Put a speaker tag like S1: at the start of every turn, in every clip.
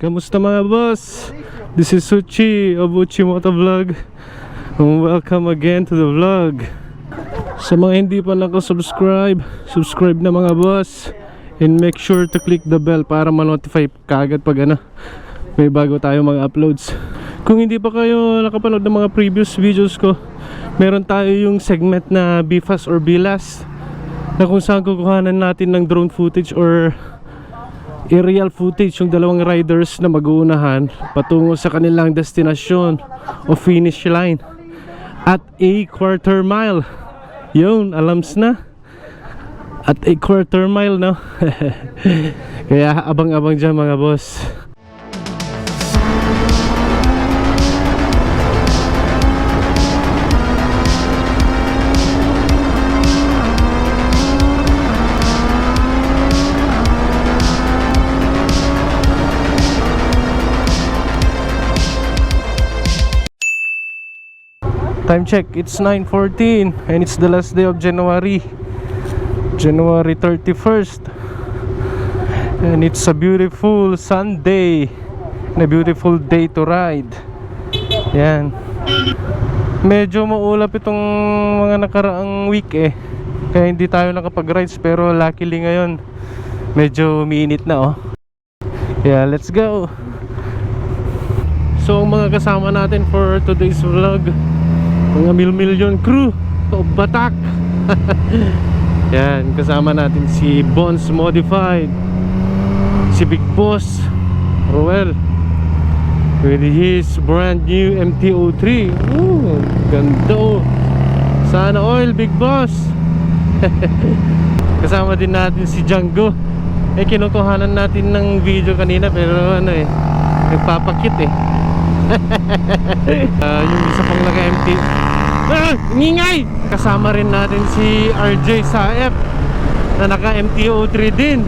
S1: Kamusta mga boss? This is Uchi of Uchi Motovlog, and welcome again to the vlog. Sa mga hindi pa naka-subscribe, subscribe na mga boss, and make sure to click the bell para ma-notify kaagad pag may bago tayo mga uploads. Kung hindi pa kayo nakapanood ng mga previous videos ko, meron tayo yung segment na BFAS or BLAS, na kung saan kukuhanan natin ng drone footage or aerial footage yung dalawang riders na mag-uunahan patungo sa kanilang destinasyon o finish line at a quarter mile. Yun, alams na. At a quarter mile, no? Kaya abang-abang dyan mga boss. Time check, it's 9:14 and it's the last day of January 31st, and it's a beautiful Sunday and a beautiful day to ride. Yan, medyo maulap itong mga nakaraang week kaya hindi tayo nakapag-rides, pero luckily ngayon medyo umiinit na Yeah, let's go. So ang mga kasama natin for today's vlog, mga mil-milyon crew of Batak. Yan, kasama natin si Bones Modified, si Big Boss Roel with his brand new MT-03. Ooh, ganda. Sana oil, Big Boss. Kasama din natin si Django. Kinukuhanan natin ng video kanina, pero nagpapakit yung isa pang naka-MT. Ngingay! Kasama rin natin si RJ Saep na naka MT-03 din.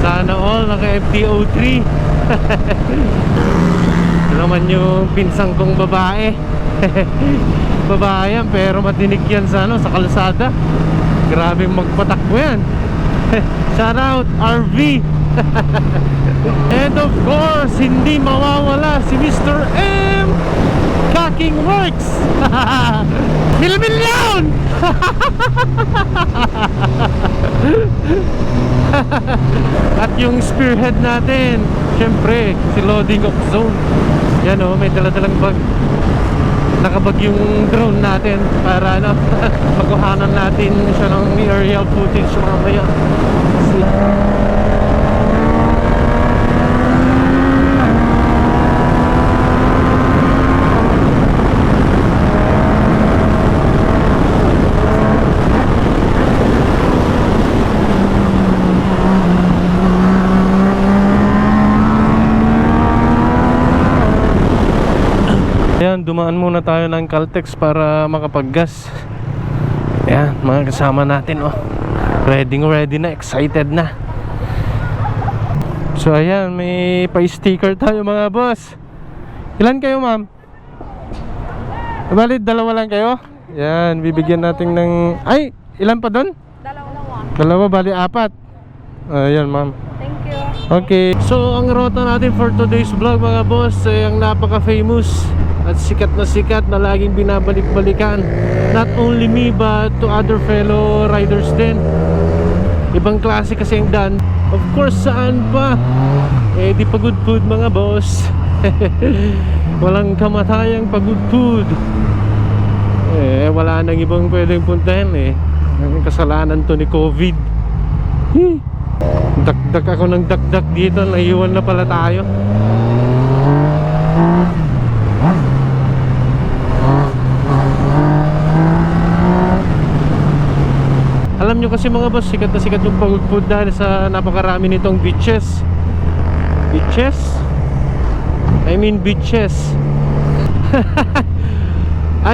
S1: Sana all naka MT-03. Ito naman yung pinsang kong babae. Babae yan, pero matinik yan sa kalsada. Grabe magpatakbo yan. Shout out RV. And of course, hindi mawawala si Mr. M Cocking Works. Mil-milyon. At yung spearhead natin, syempre, si Loading of Zone. Yan may dala-dalang bag. Nakabag yung drone natin para makuhanan natin siya ng aerial footage mamaya. Ayan, dumaan muna tayo ng Caltex para makapag-gas. Ayan, mga kasama natin ready na, excited na. So ayan, may pa-sticker tayo mga boss. Ilan kayo ma'am? Bali, dalawa lang kayo? Ayan, bibigyan natin ng... Ay, ilan pa doon? Dalawa, bali apat. Ayan ma'am.
S2: Thank you.
S1: Okay, so ang rota natin for today's vlog mga boss ay ang napaka-famous at sikat na laging binabalik-balikan, not only me but to other fellow riders din. Ibang klase kasi ang daan. Of course, saan pa? Di pagod food mga boss. Walang kamatayang pagod food. Wala nang ibang pwedeng puntahan Ang kasalanan to ni COVID. Dakdak ako ng dakdak dito, naiwan na pala tayo. Alam nyo kasi mga boss, sikat na sikat yung pagod food dahil sa napakarami nitong beaches. I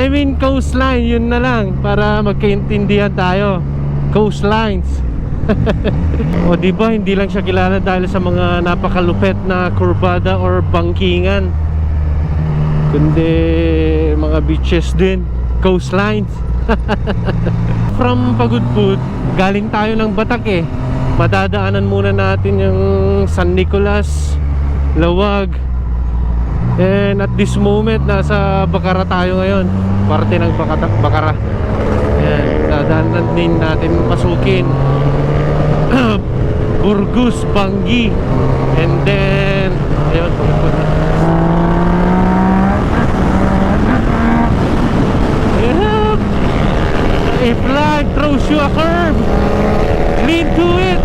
S1: mean coastline, yun na lang para magkaintindihan tayo. Coastlines. O diba, hindi lang siya kilala dahil sa mga napakalupet na kurbada or bangkingan, kundi mga beaches din, coastlines. From Pagud Food, galing tayo ng Batak Madadaanan muna natin yung San Nicolas, Lawag. And at this moment, nasa Bacara tayo ngayon. Parte ng Bacara. Ayan, dadaanan din natin pasukin Burgos, Bangi. And then ayun, if life throws you a curve, lean to it.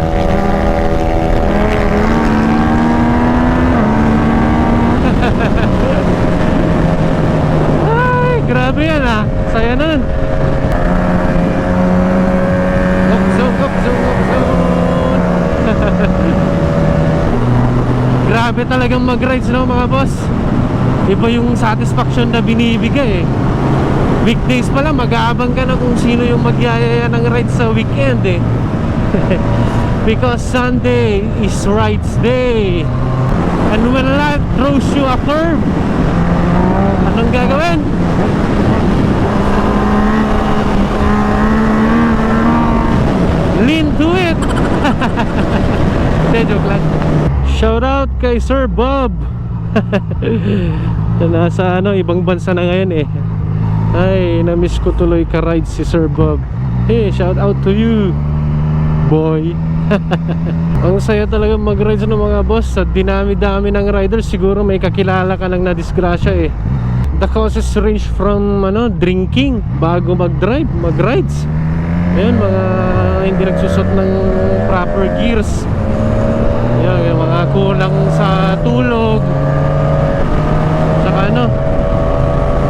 S1: Ay, grabe yan ah. Saya nun. Grabe talagang mag-rides, no mga boss. Iba yung satisfaction na binibigay eh. Weekdays pala, mag-aabang ka na kung sino yung magyayaya ng rides sa weekend eh. Because Sunday is rides day. And when life throws you a curve, anong gagawin? Lean to it. Hindi, joke lang. Shout out kay Sir Bob. Nasa ibang bansa na ngayon eh. Ay, na-miss ko tuloy ka-ride si Sir Bob. Hey, shout out to you, boy. Ang saya talaga mag-rides ng mga boss. Sa dinami-dami ng riders, siguro may kakilala ka nang nadisgrasya eh. The causes range from drinking bago mag-drive, mag-rides. Ayun, mga hindi nagsusot ng proper gears. Ayun, yung mga kulang sa tulog. Saka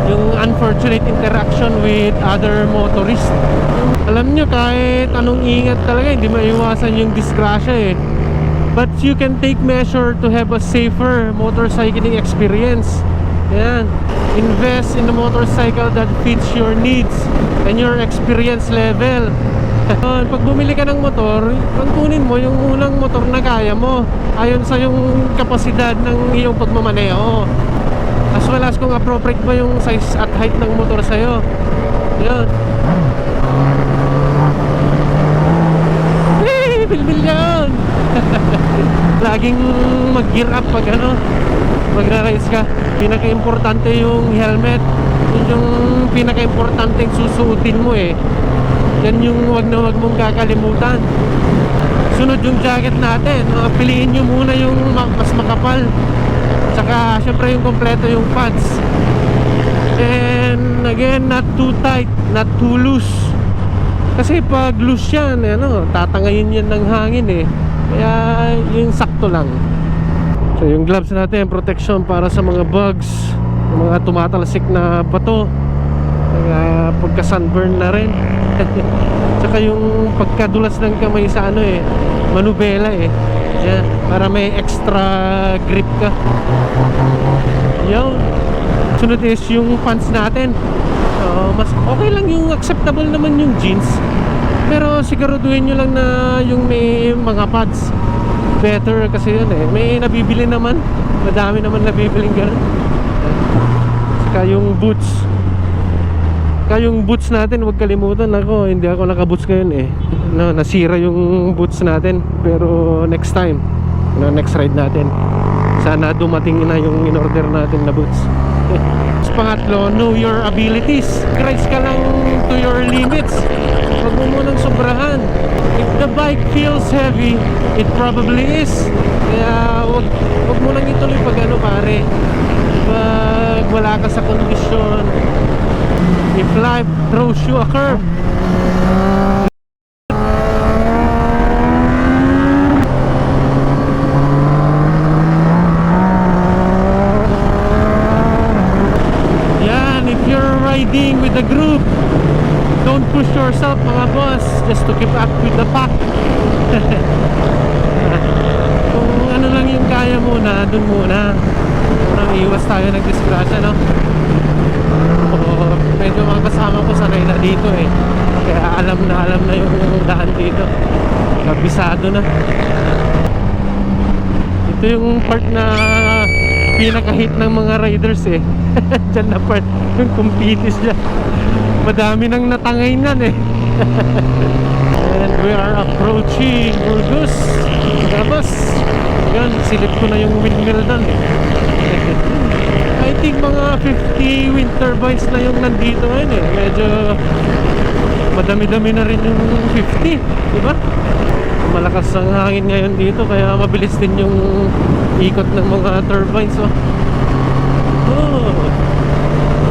S1: yung unfortunate interaction with other motorists. Alam nyo, kahit anong ingat talaga, hindi maiwasan yung disgrasya eh. But you can take measure to have a safer motorcycling experience. Yan. Invest in a motorcycle that fits your needs and your experience level. Pag bumili ka ng motor, kunin mo yung unang motor na kaya mo, ayon sa yung kapasidad ng iyong pagmamaneho, as well as kung appropriate ba yung size at height ng motor sa'yo. Yan. Hey, bilbil yan. Laging mag-gear up pag magra-race ka. Pinaka-importante yung helmet. Yun yung pinaka-importante susuotin mo eh. Yan yung wag na wag mong kakalimutan. Sunod yung jacket natin. Piliin nyo muna yung mas makapal. Tsaka syempre yung kompleto yung pads. And again, not too tight, not too loose. Kasi pag loose yan, tatangayin yan ng hangin eh. Kaya yung sakto lang. So yung gloves natin, protection para sa mga bugs, mga tumatalsik na bato, pagka sunburn na rin. Tsaka yung pagkadulas ng kamay sa manubela eh. Yeah, para may extra grip ka. Yun. Sunod is yung pants natin. Mas okay lang yung acceptable naman yung jeans. Pero siguraduhin nyo lang na yung may mga pads. Better kasi yun eh. May nabibili naman. Madami naman nabibiling gano'n. Saka yung boots. Saka yung boots natin, huwag kalimutan. Hindi ako naka-boots ngayon eh. Nasira yung boots natin. Pero next time, next ride natin, sana dumating na yung in-order natin na boots. Pangatlo, know your abilities. Rides ka lang to your limits. Huwag mo munang sobrahan. If the bike feels heavy, it probably is. Kaya huwag mo lang ituloy pag pare. Pag wala ka sa kondisyon. If life throws you a curve, riding with the group, don't push yourself mga boss, just to keep up with the pack. Kung ano lang yung kaya muna, dun muna. Unang iwas tayo ng disgrasya, no? Medyo mga kasama ko sanay na dito eh. Kaya alam na yung daan dito. Kabisado na. Ito yung part na pinaka-hit ng mga riders eh. Diyan na part, yung kumpitis dyan. Madami nang natangay nan eh. And we are approaching Burgos. Tapos yan, silip ko na yung windmill doon. I think mga 50 wind turbines na yung nandito ngayon eh. Medyo madami-dami na rin yung 50, diba? Malakas ang hangin ngayon dito, kaya mabilis din yung ikot ng mga turbines.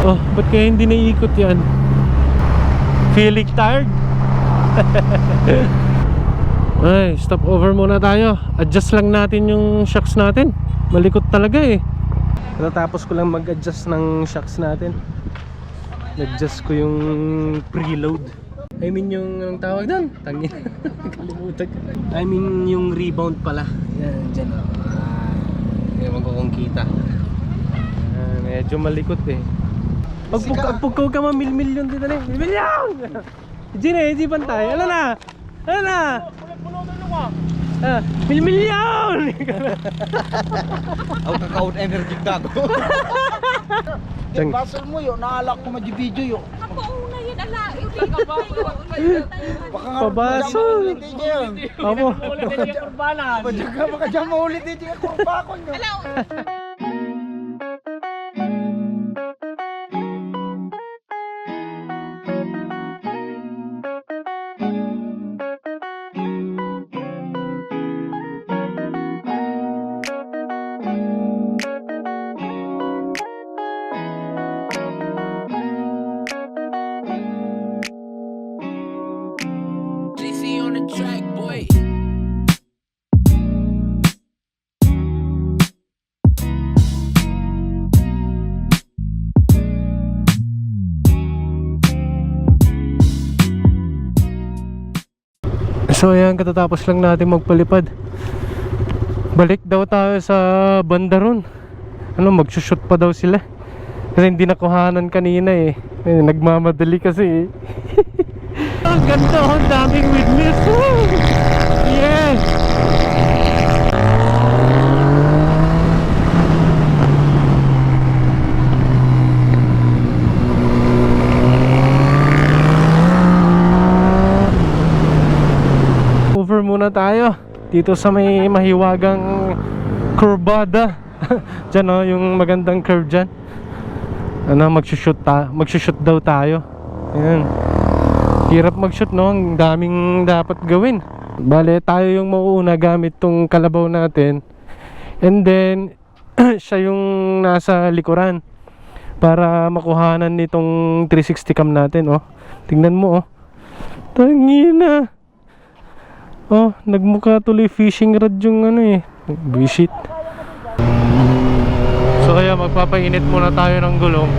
S1: Oh, ba't kaya hindi naiikot yan? Feeling tired? Ay, stop over muna tayo. Adjust lang natin yung shocks natin. Malikot talaga eh. Natapos ko lang mag-adjust ng shocks natin. Nag-adjust ko yung preload. I mean yung anong tawag doon? Tangin. Kalimutan ko. I mean yung rebound pala. Yan, dyan o. Ewan ko kung kita. Medyo malikot eh. Pagpugkaw ka mamil-milyon dito na eh. Milyon! Hindi pantay. Ano na? Ano na? Mil-milyon!
S2: Ako kaka-out energy ka ko.
S1: Yung
S2: basel mo yun, naalak ko ma-video yun.
S3: Ako una yun, ala. Hindi ka ba?
S2: Baka nga
S1: pabasol! Apo.
S2: Baka dyan maulit din yung kurbakon nyo.
S4: JC on the track, boy.
S1: So ayan, katatapos lang natin magpalipad. Balik daw tayo sa banda ron. Magsushoot pa daw sila. Kasi hindi nakuhanan kanina eh. Nagmamadali kasi eh. Ang ganda, ang daming witness. Yes! Over muna tayo dito sa may mahiwagang kurbada. Diyan o, yung magandang curve dyan. Magsushoot daw tayo. Ayan. Hirap mag-shoot, no? Ang daming dapat gawin. Bale, tayo yung mauuna gamit tong kalabaw natin. And then, siya yung nasa likuran para makuhanan nitong 360 cam natin, oh. Tingnan mo, oh. Tangina. Oh, nagmukha tuloy fishing rod yung visit. So kaya magpapainit muna tayo ng gulong.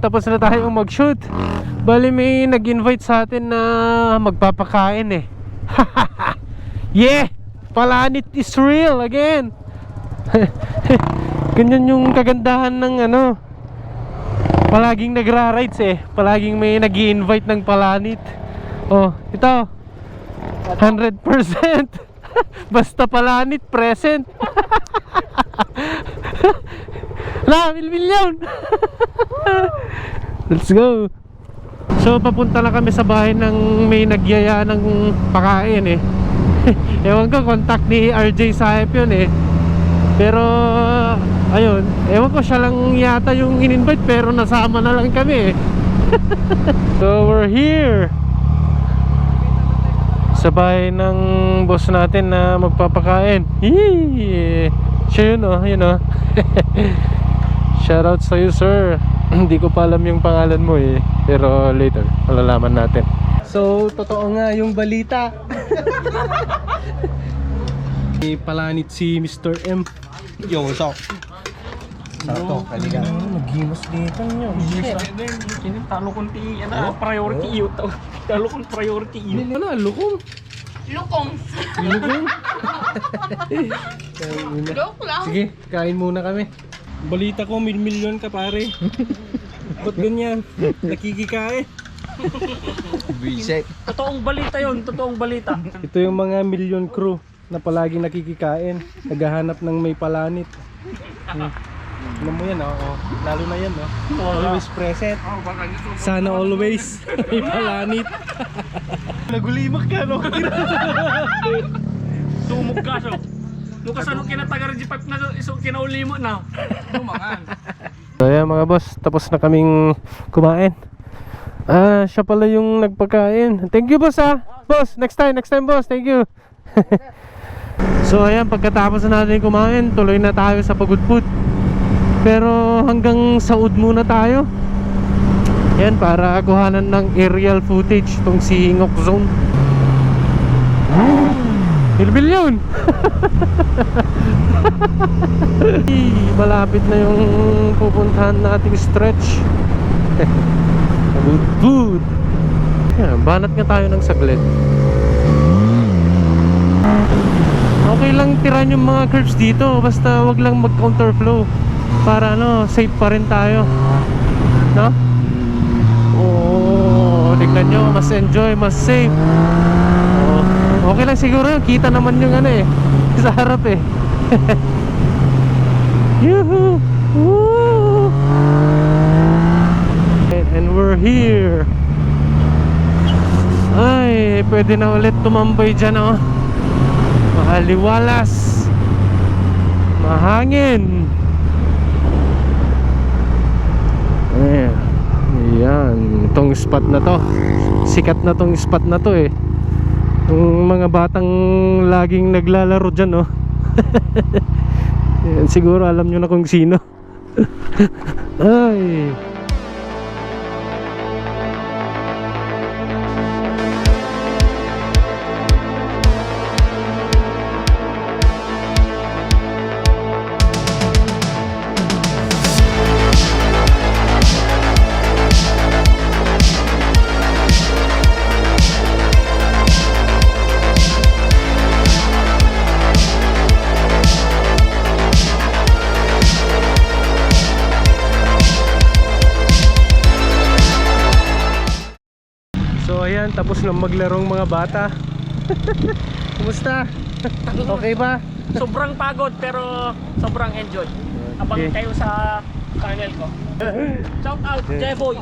S1: Tapos na tayong mag-shoot. Bali may nag-invite sa atin na magpapakain eh. Yeah! Palanit is real again. Ganyan yung kagandahan ng palaging nagra-rides eh. Palaging may nag-i-invite ng Palanit. Oh, ito 100%. Basta Palanit present. Milyon. Let's go. So papunta na kami sa bahay ng may nagyaya ng pakain eh. Ewan ko, contact ni RJ Saep yun eh. Pero ayun, ewan ko, siya lang yata yung in-invite, pero nasama na lang kami eh. So we're here sa bahay ng boss natin na magpapakain. Yee! Siya yun oh, yun oh. Shoutout sa'yo sir. Hindi ko pa alam yung pangalan mo eh, pero later malalaman natin. So totoo nga yung balita. Palanit si Mr. M.
S2: Yo, what's up? Sarap to, kaligan.
S1: gimas dito nyo.
S2: Talo kong priority iyo. Talo kong priority iyo.
S1: Ano, lukong?
S3: Lukong.
S1: Lukong?
S3: Joke lang.
S1: Sige, kain muna kami. Balita ko, milyon ka pare. Ba't ganyan? Nakikikain.
S2: Biset. Totoong balita yun, totoong balita.
S1: Ito yung mga million crew na palaging nakikikain. Naghahanap ng may palanit. Alam mo yan, oo. Lalo na yan, no? Always present. Sana always may palanit. Nagulimak ka, no?
S2: Tumog ka, so. Lukas ano kinatagar G5 na iso kinauli mo na. Tumangan.
S1: So ayan mga boss, tapos na kaming kumain. Siya pala yung nagpakain. Thank you boss Boss, next time boss, thank you. So ayan, pagkatapos na natin kumain, tuloy na tayo sa Pagudpud. Pero hanggang Saud muna tayo. Yan, para kuhanan ng aerial footage tong si Ngok Zone. Bilbil yun. Malapit na yung pupuntahan nating stretch. Pagudpud. Yan, banat nga tayo ng saglit. Okay lang tiran yung mga curves dito, basta wag lang mag counterflow para safe pa rin tayo, no? Oh, tingnan nyo, mas enjoy, mas safe. Okay lang siguro yun, kita naman yung sa harap Yuhu! Woo! And we're here. Ay, pwede na ulit tumambay dyan, Mahaliwalas, mahangin. Ayan, itong spot na to, sikat na tong spot na to yung mga batang laging naglalaro dyan, Yan, siguro alam nyo na kung sino. Ay. Tapos na maglarong mga bata. Kumusta? Okay ba?
S2: Sobrang pagod pero sobrang enjoy. Abang kayo sa channel ko. Shout out Jeboy.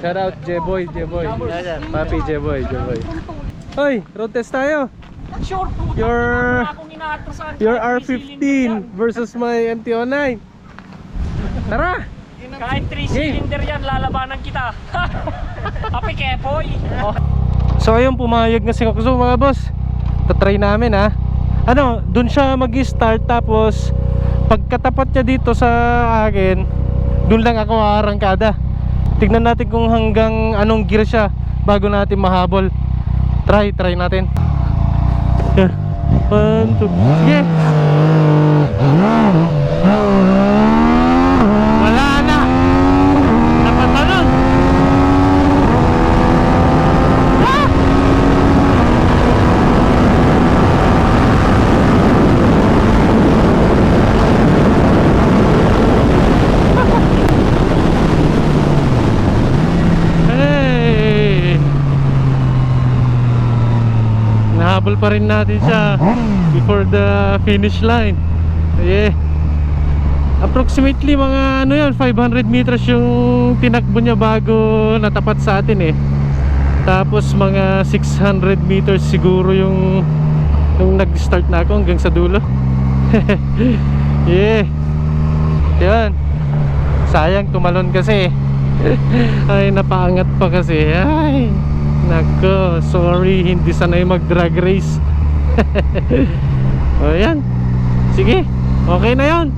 S1: Shout out Jeboy. Papi Jeboy. Hoy, road test tayo.
S2: Sure.
S1: Your R15 versus my MT-09. Tara.
S2: Kahit 3 cylinder yan, lalabanan kita. Papi Kepoy.
S1: So ayun, pumayag na si Ngok mga boss. Tatry namin dun siya mag-start, tapos pagkatapat niya dito sa akin, dun lang ako arangkada. Tignan natin kung hanggang anong gear siya bago natin mahabol. Try natin. 1, 2, sige. Wala na. Napatalon. Nahabol pa rin natin siya before the finish line. Yeah. Approximately mga 500 meters yung tinakbo niya bago natapat sa atin Tapos mga 600 meters siguro yung nag-start na ako hanggang sa dulo. Yeah. Yan. Sayang tumalon kasi. Ay, napaangat pa kasi. Ay, nako, sorry, hindi sanay mag-drag race. O yan. Sige, okay na yon.